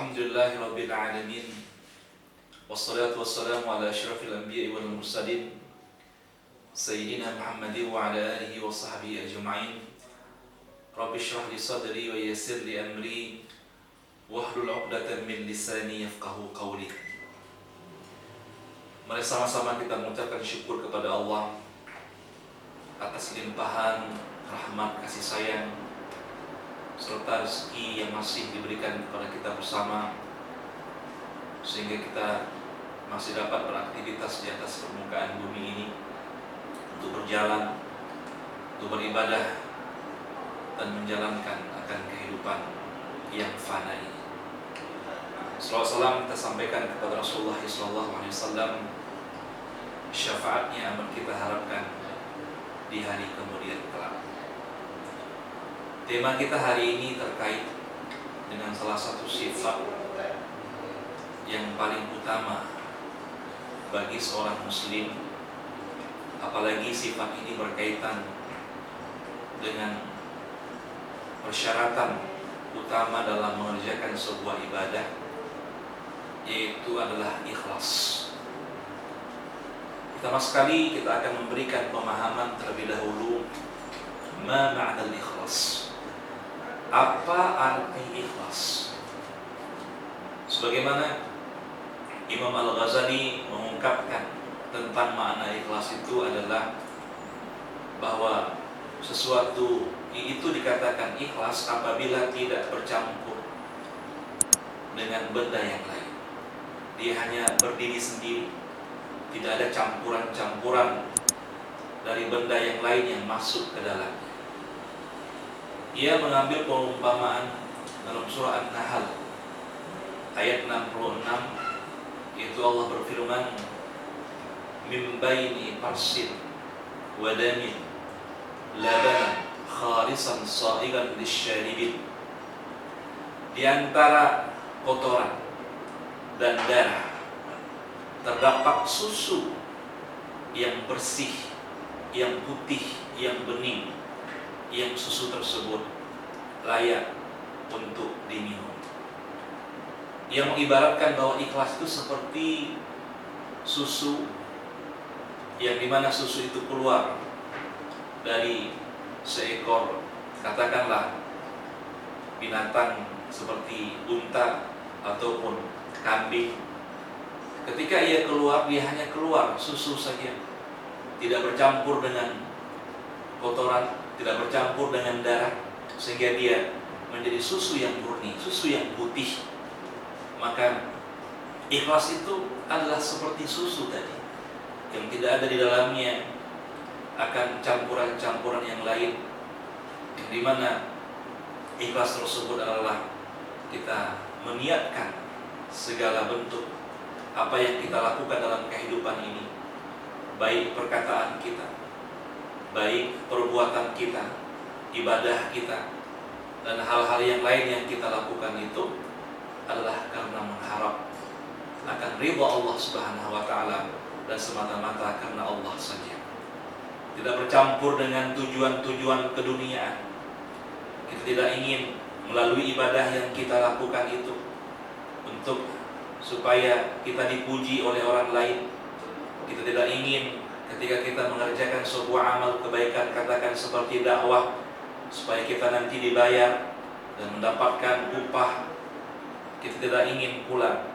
Alhamdulillahirabbil alamin. Wassalatu wassalamu ala asyrafil anbiya'i wal mursalin Sayyidina Muhammadin wa ala alihi wa sahbihi ajma'in. Rabbi shrah li sadri wa yassir li amri wahlul 'uqdatam min lisani yafqahu qawli. Mari sama-sama kita mengucapkan syukur kepada Allah atas limpahan rahmat kasih sayang serta rezeki yang masih diberikan kepada kita bersama, sehingga kita masih dapat beraktivitas di atas permukaan bumi ini untuk berjalan, untuk beribadah dan menjalankan akan kehidupan yang fana ini. Salawat salam kita sampaikan kepada Rasulullah SAW, syafaatnya amat kita harapkan di hari kemudian kelak. Tema kita hari ini terkait dengan salah satu sifat yang paling utama bagi seorang muslim, apalagi sifat ini berkaitan dengan persyaratan utama dalam mengerjakan sebuah ibadah, yaitu adalah ikhlas. Pertama sekali kita akan memberikan pemahaman terlebih dahulu ma ma'na al-ikhlas. Apa arti ikhlas? Sebagaimana Imam Al-Ghazali mengungkapkan tentang makna ikhlas itu adalah bahwa sesuatu itu dikatakan ikhlas apabila tidak bercampur dengan benda yang lain. Dia hanya berdiri sendiri, tidak ada campuran-campuran dari benda yang lain yang masuk ke dalamnya. Ia mengambil perumpamaan dalam surah An-Nahl ayat 66, yaitu Allah berfirman, min baini farsin wa damin labanan khalisan sa'igan lisyaribin. Di antara kotoran dan darah terdapat susu yang bersih, yang putih, yang bening, yang susu tersebut layak untuk diminum. Yang mengibaratkan bahwa ikhlas itu seperti susu, yang dimana susu itu keluar dari seekor, katakanlah binatang seperti unta ataupun kambing. Ketika ia keluar, dia hanya keluar susu saja, tidak bercampur dengan kotoran, tidak bercampur dengan darah, sehingga dia menjadi susu yang murni, susu yang putih. Maka ikhlas itu adalah seperti susu tadi, yang tidak ada di dalamnya akan campuran-campuran yang lain, yang dimana ikhlas tersebut adalah kita meniatkan segala bentuk apa yang kita lakukan dalam kehidupan ini, baik perkataan kita, baik perbuatan kita, ibadah kita, dan hal-hal yang lain yang kita lakukan itu adalah karena mengharap akan ridha Allah Subhanahu wa taala dan semata-mata karena Allah saja. Tidak bercampur dengan tujuan-tujuan keduniaan. Kita tidak ingin melalui ibadah yang kita lakukan itu untuk supaya kita dipuji oleh orang lain. Kita tidak ingin ketika kita mengerjakan sebuah amal kebaikan, katakan seperti dakwah, supaya kita nanti dibayar dan mendapatkan upah. Kita tidak ingin pula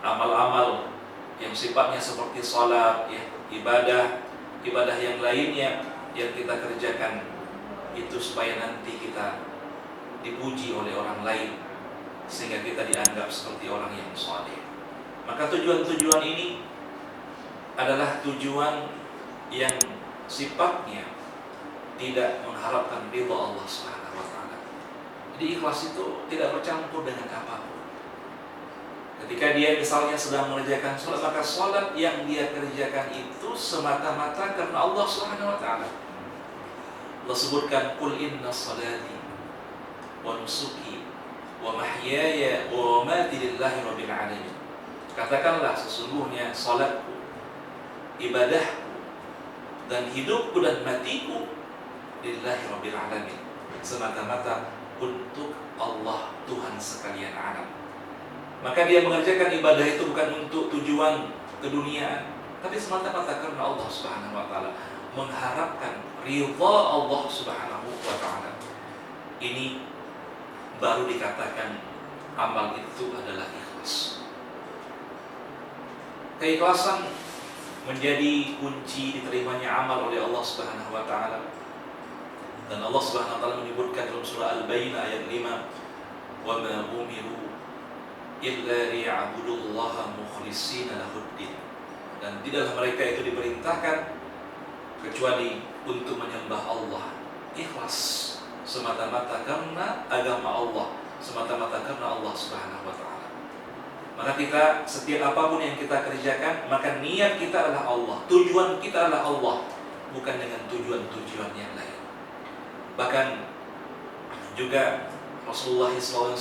amal-amal yang sifatnya seperti salat, ibadah yang lainnya yang kita kerjakan itu supaya nanti kita dipuji oleh orang lain, sehingga kita dianggap seperti orang yang saleh. Maka tujuan-tujuan ini adalah tujuan yang sifatnya tidak mengharapkan ridha Allah Subhanahu wa taala. Jadi ikhlas itu tidak bercampur dengan apapun. Ketika dia misalnya sedang mengerjakan salat, maka salat yang dia kerjakan itu semata-mata karena Allah Subhanahu wa taala. Allah sebutkan, qul inna salati wa nusuki wa mahyaya wa mamati lillahi rabbil alamin. Katakanlah, sesungguhnya salatku, ibadahku, dan hidupku dan matiku lillahi rabbil alamin, semata-mata untuk Allah Tuhan sekalian alam. Maka dia mengerjakan ibadah itu bukan untuk tujuan keduniaan, tapi semata-mata karena Allah Subhanahu wa taala, mengharapkan ridha Allah Subhanahu wa taala. Ini baru dikatakan amal itu adalah ikhlas. Keikhlasan menjadi kunci diterimanya amal oleh Allah Subhanahu wa taala. Dan Allah Subhanahu wa taala menyebutkan dalam surah Al-Baqarah ayat 5, "Wa ma umiru illa liya'budullaha mukhlishina lahuddin." Dan tidaklah mereka itu diperintahkan kecuali untuk menyembah Allah ikhlas, semata-mata karena agama Allah, semata-mata karena Allah Subhanahu wa taala. Maka kita, setiap apapun yang kita kerjakan, maka niat kita adalah Allah, tujuan kita adalah Allah, bukan dengan tujuan-tujuan yang lain. Bahkan juga Rasulullah SAW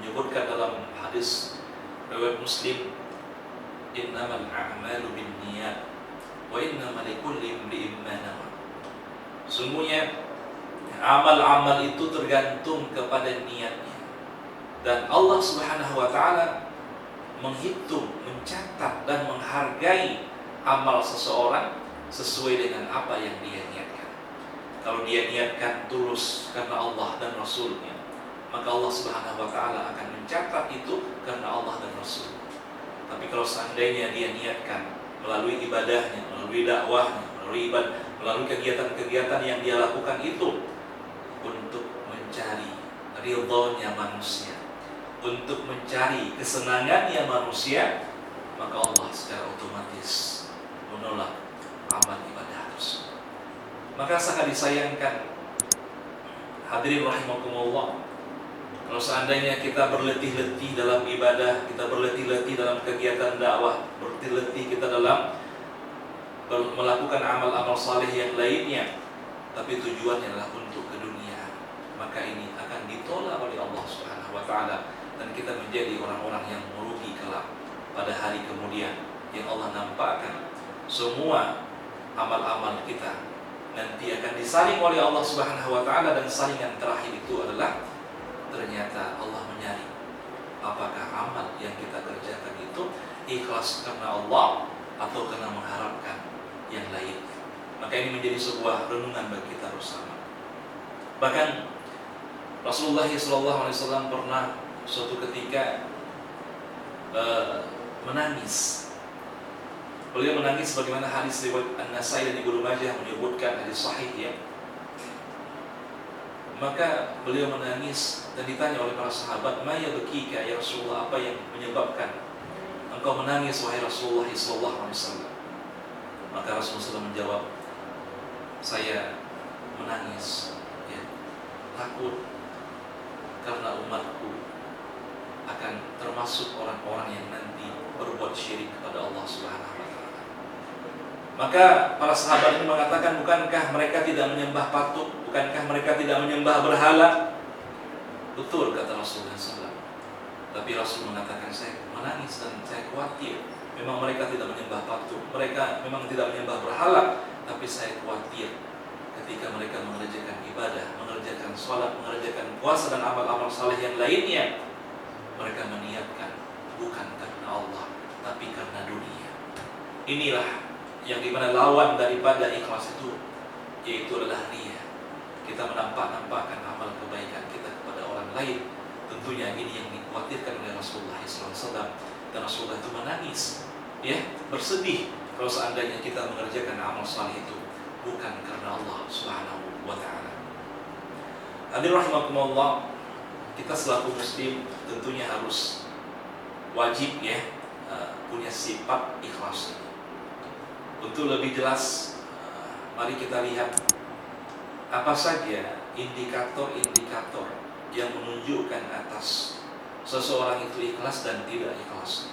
menyebutkan dalam hadis riwayat Muslim, "Innamal a'malu binniyat wa innamal likulli imri'in ma nawa." Sungguhnya amal-amal itu tergantung kepada niatnya. Dan Allah Subhanahu wa taala menghitung, mencatat dan menghargai amal seseorang sesuai dengan apa yang dia niatkan. Kalau dia niatkan tulus karena Allah dan Rasul-Nya, maka Allah Subhanahu wa taala akan mencatat itu karena Allah dan Rasul. Tapi kalau seandainya dia niatkan melalui ibadahnya, melalui dakwahnya, melalui kegiatan-kegiatan yang dia lakukan itu untuk mencari ridhonya manusia, untuk mencari kesenangannya manusia, maka Allah secara otomatis menolak amal ibadah tersebut. Maka sangat disayangkan, hadirin rahimakumullah, kalau seandainya kita berletih-letih dalam ibadah, kita berletih-letih dalam kegiatan dakwah, berletih-letih kita dalam melakukan amal-amal saleh yang lainnya, tapi tujuannya adalah untuk keduniaan, maka ini akan ditolak oleh Allah Subhanahu wa taala, dan kita menjadi orang-orang yang merugi kelak pada hari kemudian, yang Allah nampakkan semua amal-amal kita nanti akan disaring oleh Allah Subhanahu wa taala, dan saringan terakhir itu adalah ternyata Allah menyaring apakah amal yang kita kerjakan itu ikhlas karena Allah atau karena mengharapkan yang lainnya. Maka ini menjadi sebuah renungan bagi kita bersama. Bahkan Rasulullah SAW pernah suatu ketika menangis. Beliau menangis sebagaimana hadis riwayat An-Nasai dan Ibnu Majah menyebutkan, hadis sahih ya. Maka beliau menangis dan ditanya oleh para sahabat, "Ma yabkika ya Rasulullah, apa yang menyebabkan engkau menangis wahai Rasulullah SAW?" Maka Rasulullah SAW menjawab, "Saya menangis ya, takut karena umatku akan termasuk orang-orang yang nanti berbuat syirik kepada Allah Subhanahu wa taala." Maka para sahabat ini mengatakan, "Bukankah mereka tidak menyembah patung? Bukankah mereka tidak menyembah berhala?" Betul, kata Rasulullah SAW. Tapi Rasul mengatakan, "Saya menangis dan saya khawatir. Memang mereka tidak menyembah patung, mereka memang tidak menyembah berhala, tapi saya khawatir ketika mereka mengerjakan ibadah, mengerjakan sholat, mengerjakan puasa dan amal-amal saleh yang lainnya, mereka meniatkan bukan karena Allah, tapi karena dunia." Inilah yang dimana lawan daripada ikhlas itu, yaitu adalah riya. Kita menampak-nampakkan amal kebaikan kita kepada orang lain. Tentunya ini yang dikhawatirkan oleh Rasulullah SAW. Dan Rasulullah itu menangis, ya, bersedih kalau seandainya kita mengerjakan amal saleh itu bukan karena Allah Subhanahu wa taala. Hadirin rahimakumullah, kita selaku muslim tentunya harus wajib ya punya sifat ikhlas. Untuk lebih jelas, mari kita lihat apa saja indikator-indikator yang menunjukkan atas seseorang itu ikhlas dan tidak ikhlas.